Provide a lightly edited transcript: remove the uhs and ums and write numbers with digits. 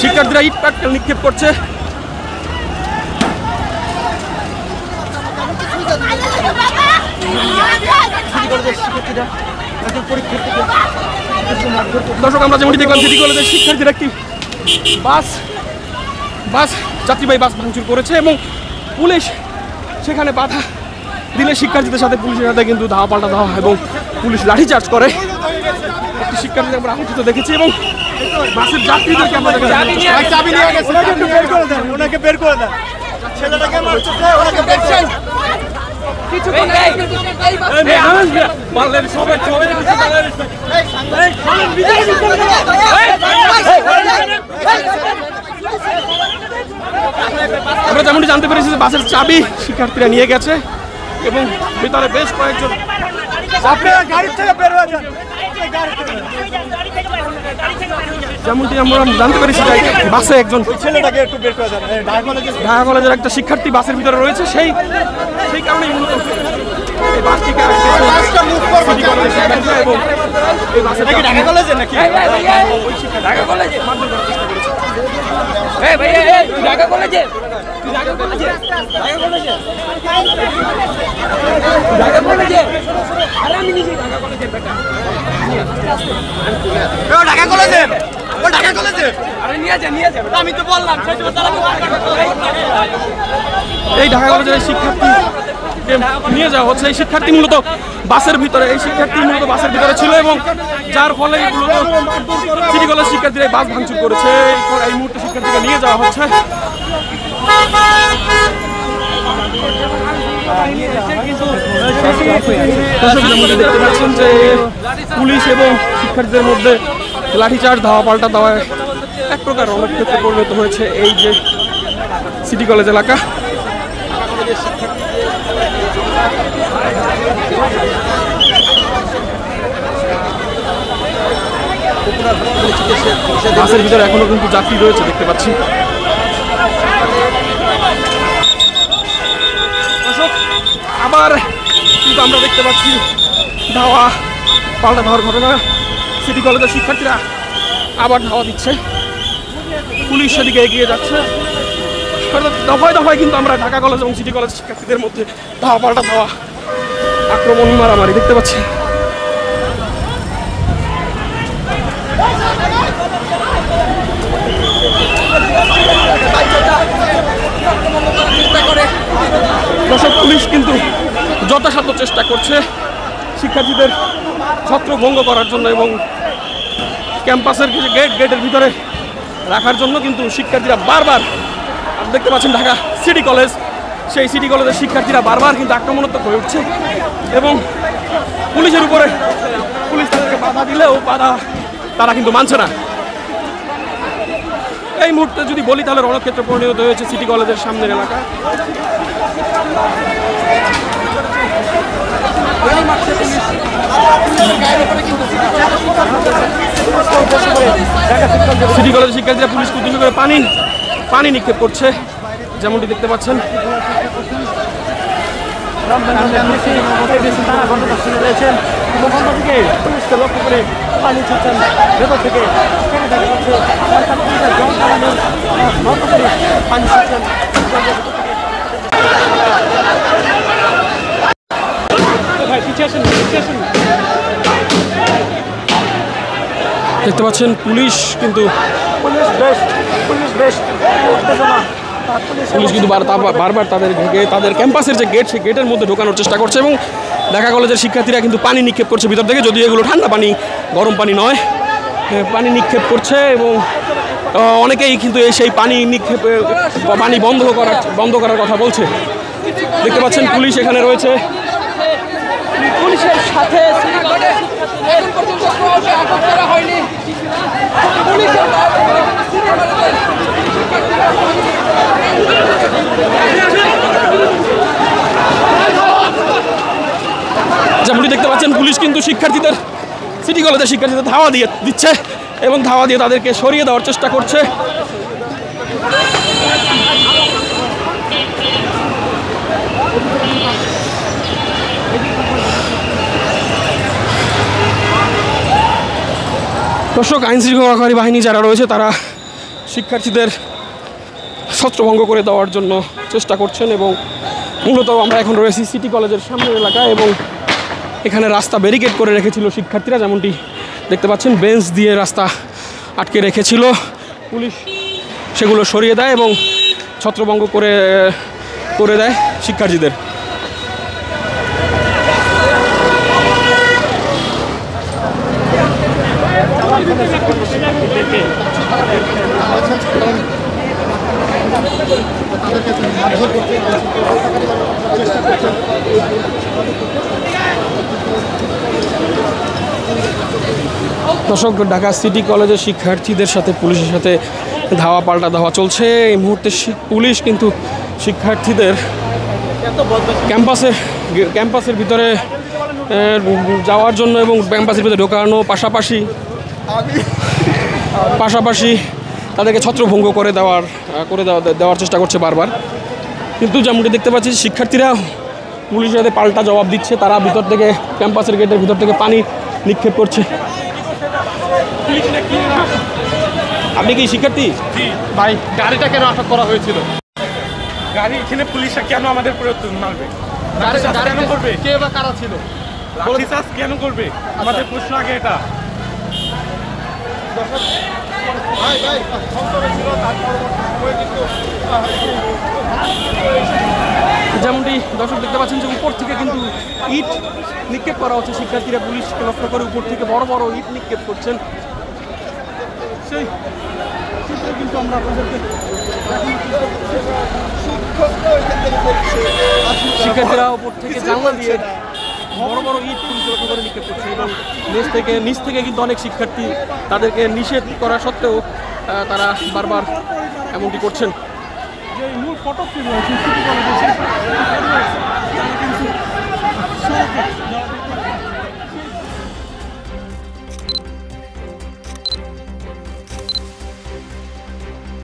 শিক্ষার্থীরা ইট পাটকেল নিক্ষেপ করছে। দর্শক, আমরা যেমনটি দেখলাম সিটি কলেজের শিক্ষার্থীরা একটি যাত্রীবাহী বাস ভাঙচুর করেছে এবং পুলিশ সেখানে বাধা দিলে শিক্ষার্থীদের সাথে পুলিশের সাথে কিন্তু ধাওয়া পাল্টা দেওয়া হয় এবং পুলিশ লাঠিচার্জ করে। একটি শিক্ষার্থীদের আমরা আহত দেখেছি এবং বাসের যাত্রীদেরকে আমরা আমরা যেমনটি জানতে পেরেছি যে বাসের চাবি শিক্ষার্থীরা নিয়ে গেছে এবং ভিতরে বেশ কয়েকজন যেমনটি আমরা জানতে পেরেছি বাসে একজন ছেলেটাকে একটু বের করে দেন। ঢাকা কলেজের একটা শিক্ষার্থী বাসের ভিতরে রয়েছে, সেই কারণেই মূলত এই বাসটিকে এবং এই বাসে ঢাকা কলেজের নাকি ঢাকা কলেজে মারধর করার চেষ্টা করেছে। ঢাকা কলেজে আমি তো বললাম এই ঢাকা কলেজের শিক্ষার্থী নিয়ে যাওয়া হচ্ছে। এই শিক্ষার্থী মূলত বাসের ভিতরে ছিল এবং যার ফলে সিটি কলেজ শিক্ষার্থীরা বাস ভাঙচুর করেছে। এই মুহূর্তে শিক্ষার্থীকে নিয়ে যাওয়া হচ্ছে। দেখতে পাচ্ছেন যে পুলিশ এবং শিক্ষার্থীদের মধ্যে লাঠিচার্জ ধাওয়া পাল্টা দেওয়ায় এক প্রকার রণক্ষেত্রে পরিণত হয়েছে এই যে সিটি কলেজ এলাকা। বাসের ভিতরে এখনো কিন্তু যাত্রী রয়েছে দেখতে পাচ্ছি। আবার কিন্তু আমরা দেখতে পাচ্ছি ধাওয়া পাল্টা ধাওয়ার ঘটনা। সিটি কলেজের শিক্ষার্থীরা আবার ধাওয়া দিচ্ছে, পুলিশ সেদিকে এগিয়ে যাচ্ছে। দফায় দফায় কিন্তু আমরা ঢাকা কলেজ এবং সিটি কলেজ শিক্ষার্থীদের মধ্যে ধাওয়া পাল্টা ধাওয়া, আক্রমণ, মারামারি দেখতে পাচ্ছি। দর্শক, পুলিশ কিন্তু যথাসাধ্য চেষ্টা করছে শিক্ষার্থীদের ছত্রভঙ্গ করার জন্য এবং ক্যাম্পাসের কিছু গেটের ভিতরে রাখার জন্য। কিন্তু শিক্ষার্থীরা বারবার, দেখতে পাচ্ছেন ঢাকা সিটি কলেজ, সেই সিটি কলেজের শিক্ষার্থীরা বারবার কিন্তু আক্রমণাত্মক হয়ে উঠছে এবং পুলিশের উপরে পুলিশ তাদেরকে বাধা দিলেও তারা কিন্তু মানছে না। এই মুহূর্তে যদি বলি তাহলে রণক্ষেত্রে পরিণত হয়েছে সিটি কলেজের সামনের এলাকা। সিটি কলেজের শিক্ষার্থীরা পুলিশ উদ্দেশ্য করে পানি নিক্ষেপ করছে, যেমনটি দেখতে পাচ্ছেন। লক্ষ্য করে পানি ছাড়ছেন ভেতর থেকে, পানি ছাড়ছেন। দেখতে পাচ্ছেন পুলিশ কিন্তু বারবার তাদের ক্যাম্পাসের যে গেট, সেই গেটের মধ্যে ঢোকানোর চেষ্টা করছে এবং ঢাকা কলেজের শিক্ষার্থীরা কিন্তু পানি নিক্ষেপ করছে ভিতর থেকে, যদিও এগুলো ঠান্ডা পানি, গরম পানি নয়, পানি নিক্ষেপ করছে এবং অনেকেই কিন্তু সেই পানি নিক্ষেপে পানি বন্ধ করার কথা বলছে। দেখতে পাচ্ছেন পুলিশ এখানে রয়েছে, পুলিশের সাথে যেমনটি দেখতে পাচ্ছেন পুলিশ কিন্তু সিটি কলেজের শিক্ষার্থীদের ধাওয়া দিচ্ছে এবং ধাওয়া দিয়ে তাদেরকে সরিয়ে দেওয়ার চেষ্টা করছে। দর্শক, আইন শৃঙ্খলাকারী বাহিনী যারা রয়েছে তারা শিক্ষার্থীদের ছত্রভঙ্গ করে দেওয়ার জন্য চেষ্টা করছেন এবং মূলত আমরা এখন রয়েছি সিটি কলেজের সামনের এলাকায় এবং এখানে রাস্তা ব্যারিকেড করে রেখেছিল শিক্ষার্থীরা, যেমনটি দেখতে পাচ্ছেন বেঞ্চ দিয়ে রাস্তা আটকে রেখেছিল। পুলিশ সেগুলো সরিয়ে দেয় এবং ছত্রভঙ্গ করে দেয় শিক্ষার্থীদের। দর্শক, ঢাকা সিটি কলেজের শিক্ষার্থীদের সাথে পুলিশের সাথে ধাওয়া পাল্টা ধাওয়া চলছে। এই মুহূর্তে পুলিশ কিন্তু শিক্ষার্থীদের ক্যাম্পাসের ভিতরে যাওয়ার জন্য এবং ক্যাম্পাসের ভিতরে ঢোকানো পাশাপাশি তাদেরকে ছত্রভঙ্গ করে দেওয়ার চেষ্টা করছে বারবার। কিন্তু যেমনটি দেখতে পাচ্ছি শিক্ষার্থীরা পুলিশের সাথে পাল্টা জবাব দিচ্ছে। তারা ভিতর থেকে ক্যাম্পাসের গেটের ভিতর থেকে পানি নিক্ষেপ করছে। আপনি কি শিক্ষার্থী? ভাই, গাড়িটা কেন আটক করা হয়েছিল? গাড়ি এখানে পুলিশরা কেন আমাদের মারবে? কেন করবে? কে বা কারা ছিল? লাঠিচার্জ কেন করবে? আমাদের প্রশ্ন আগে এটা। যেমনটি দর্শক দেখতে পাচ্ছেন যে উপর থেকে কিন্তু ইট নিক্ষেপ করা হচ্ছে। শিক্ষার্থীরা পুলিশকে লক্ষ্য করে উপর থেকে বড় বড় ইট নিক্ষেপ করছেন। সেই চিত্র কিন্তু আমরা আপনাদেরকে শিক্ষার্থীরা উপর থেকে জানলা দিয়ে বড় বড় ইট পুলিশ লক্ষ্য করে নিক্ষেপ করছে এবং নিচ থেকে কিন্তু অনেক শিক্ষার্থী তাদেরকে নিষেধ করা সত্ত্বেও তারা বারবার এমনটি করছেন। যে মূল ফটকটি রয়েছে সিটি কলেজের